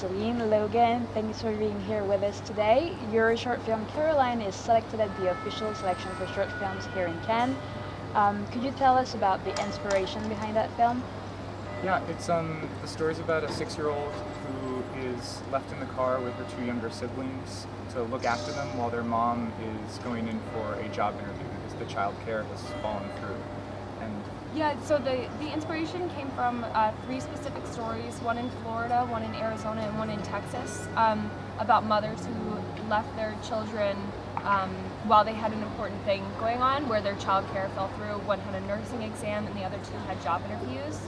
Celine Logan. Thanks for being here with us today. Your short film Caroline is selected at the official selection for short films here in Cannes. Could you tell us about the inspiration behind that film? Yeah, it's the story's about a 6-year-old who is left in the car with her 2 younger siblings to look after them while their mom is going in for a job interview because the childcare has fallen through. And yeah, so the inspiration came from 3 specific stories, one in Florida, one in Arizona, and one in Texas, about mothers who left their children while they had an important thing going on, where their childcare fell through. One had a nursing exam and the other 2 had job interviews.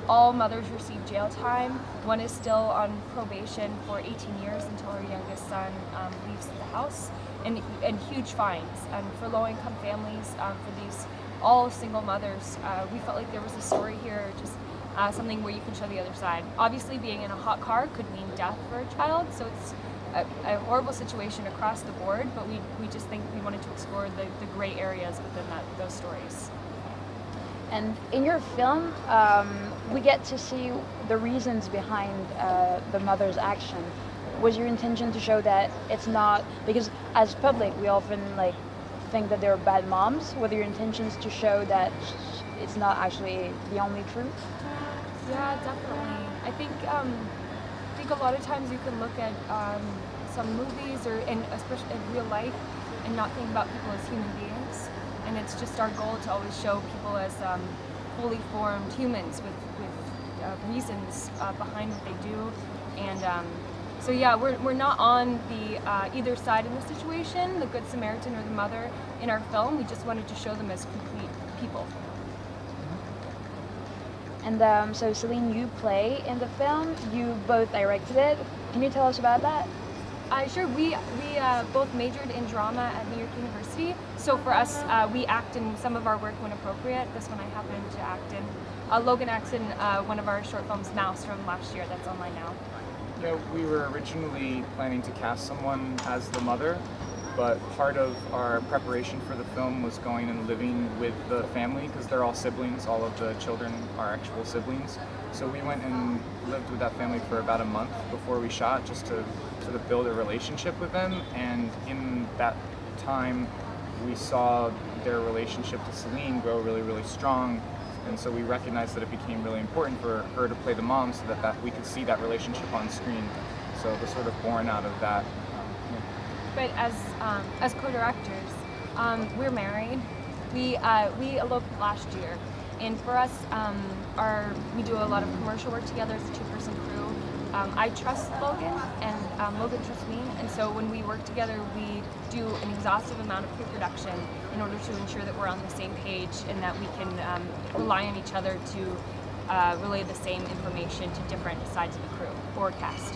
All mothers receive jail time. One is still on probation for 18 years until her youngest son leaves the house, and huge fines. And for low-income families, for these all single mothers, we felt like there was a story here, just something where you can show the other side. Obviously, being in a hot car could mean death for a child, so it's a horrible situation across the board, but we just think we wanted to explore the gray areas within those stories. And in your film, we get to see the reasons behind the mother's action. Was your intention to show that it's not, because as public we often think that they're bad moms, were your intentions to show that it's not actually the only truth? Yeah, definitely. I think a lot of times you can look at some movies and especially in real life and not think about people as human beings. And it's just our goal to always show people as fully formed humans with reasons behind what they do. And so yeah, we're not on the either side in the situation, the Good Samaritan or the mother in our film. We just wanted to show them as complete people. And so Celine, you play in the film. You both directed it. Can you tell us about that? Sure. We both majored in drama at New York University. So for us, we act in some of our work when appropriate. This one I happen to act in. Logan acts in one of our short films, Mouse, from last year. That's online now. yeah, we were originally planning to cast someone as the mother, but part of our preparation for the film was going and living with the family because they're all siblings. All of the children are actual siblings. So we went and lived with that family for about a month before we shot, just to sort of build a relationship with them. And in that time, we saw their relationship to Celine grow really, really strong. And so we recognized that it became really important for her to play the mom so that we could see that relationship on screen. So it was sort of born out of that. But as co-directors, we're married. We eloped last year, and for us, we do a lot of commercial work together as a 2-person crew. I trust Logan, and Logan trusts me, and so when we work together, we do an exhaustive amount of pre-production in order to ensure that we're on the same page and that we can rely on each other to relay the same information to different sides of the crew or cast.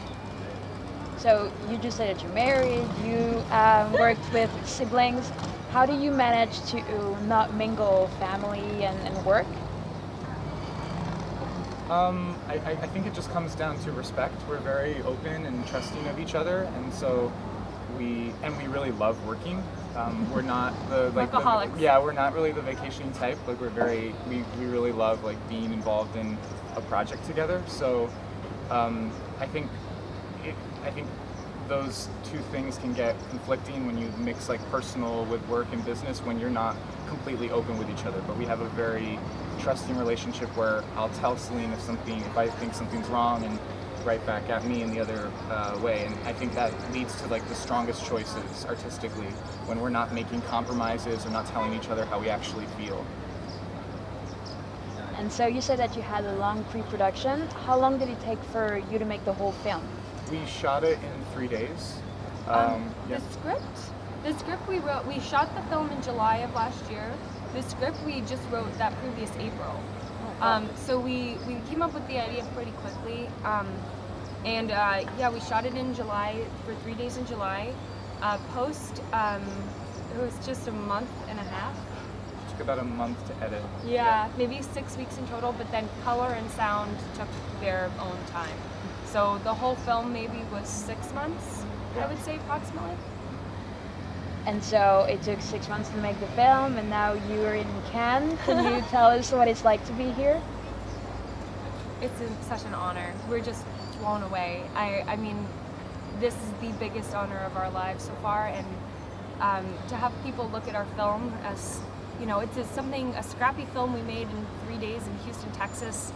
So you just said that you're married, you worked with siblings. How do you manage to not mingle family and work? I think it just comes down to respect. We're very open and trusting of each other, and so we really love working. We're not the workaholics. We're not really the vacationing type. Like we really love being involved in a project together. So I think those two things can get conflicting when you mix personal with work and business when you're not completely open with each other. But we have a very trusting relationship where I'll tell Celine if I think something's wrong, and right back at me in the other way. And I think that leads to the strongest choices artistically when we're not making compromises or not telling each other how we actually feel. And so you said that you had a long pre-production. How long did it take for you to make the whole film? We shot it in 3 days. The script we wrote, we shot the film in July of last year. The script we just wrote that previous April. So we came up with the idea pretty quickly. We shot it in July for 3 days in July. Post, it was just a month and a half. It took about a month to edit. Yeah, maybe 6 weeks in total, but then color and sound took their own time. So the whole film maybe was 6 months, I would say, approximately. And so it took 6 months to make the film, and now you're in Cannes. Can you tell us what it's like to be here? It's such an honor. blown away. I mean, this is the biggest honor of our lives so far, and to have people look at our film as, you know, it's a scrappy film we made in 3 days in Houston, Texas.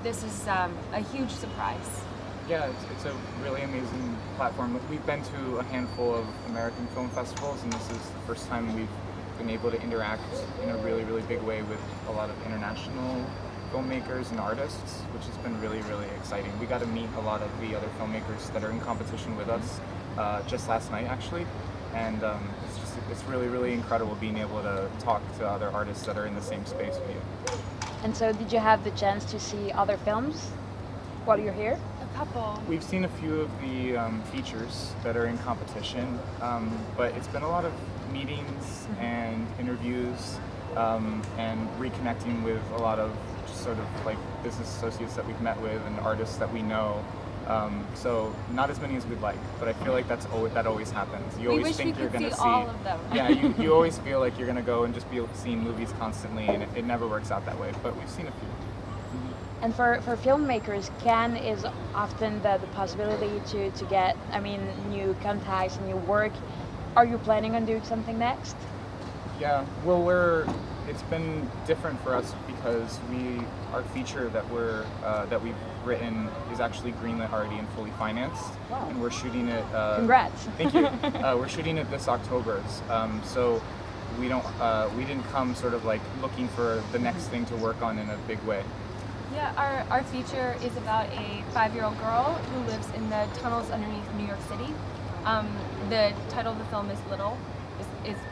This is a huge surprise. Yeah, it's a really amazing platform. We've been to a handful of American film festivals, and this is the first time we've been able to interact in a really, really big way with a lot of international filmmakers and artists, which has been really, really exciting. We got to meet a lot of the other filmmakers that are in competition with us just last night, actually, and it's really, really incredible being able to talk to other artists that are in the same space with you. And so, did you have the chance to see other films while you're here? A couple. We've seen a few of the features that are in competition, but it's been a lot of meetings and interviews and reconnecting with a lot of sort of like business associates that we've met with and artists that we know. So not as many as we'd like, but I feel like that always happens. You always think you're going to see all of them. Yeah, you always feel like you're going to go and just be seeing movies constantly, and it never works out that way. But we've seen a few. And for filmmakers, Cannes is often the possibility to get, I mean, new contacts and new work. Are you planning on doing something next? Yeah, well, it's been different for us because our feature that we've written is actually greenlit already and fully financed. Wow. And we're shooting it. Congrats. Thank you. We're shooting it this October. So we didn't come sort of like looking for the next thing to work on in a big way. Yeah, our feature is about a 5-year-old girl who lives in the tunnels underneath New York City. The title of the film is Little.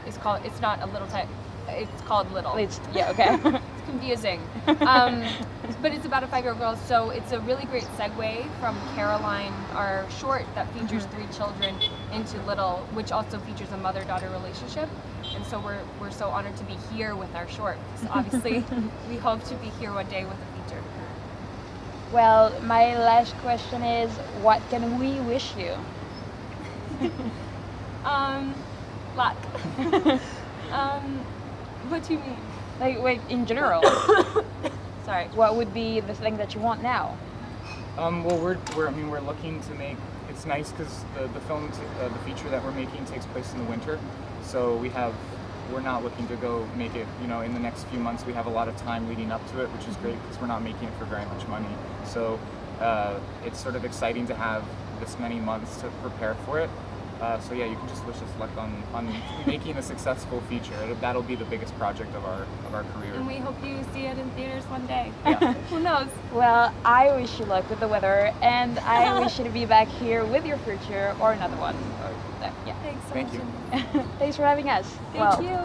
It's called. It's not a little title. It's called Little. Yeah, okay. It's confusing. But it's about a 5-year-old girl, so it's a really great segue from Caroline, our short that features 3 children, into Little, which also features a mother-daughter relationship. And so we're so honored to be here with our short, because obviously we hope to be here one day with a feature. Well, my last question is, what can we wish you? Luck. What do you mean? Like in general. Sorry. What would be the thing that you want now? Well, we're looking to make. It's nice because the film, the feature that we're making takes place in the winter, so we're not looking to go make it, you know, in the next few months. We have a lot of time leading up to it, which is great because we're not making it for very much money. So it's sort of exciting to have this many months to prepare for it. So yeah, you can just wish us luck on making a successful feature. That'll be the biggest project of our career. And we hope you see it in theaters one day. Yeah. Who knows? Well, I wish you luck with the weather, and I wish you to be back here with your feature or another one. Yeah. Thanks so Thank much. you. Thanks for having us. Thank you.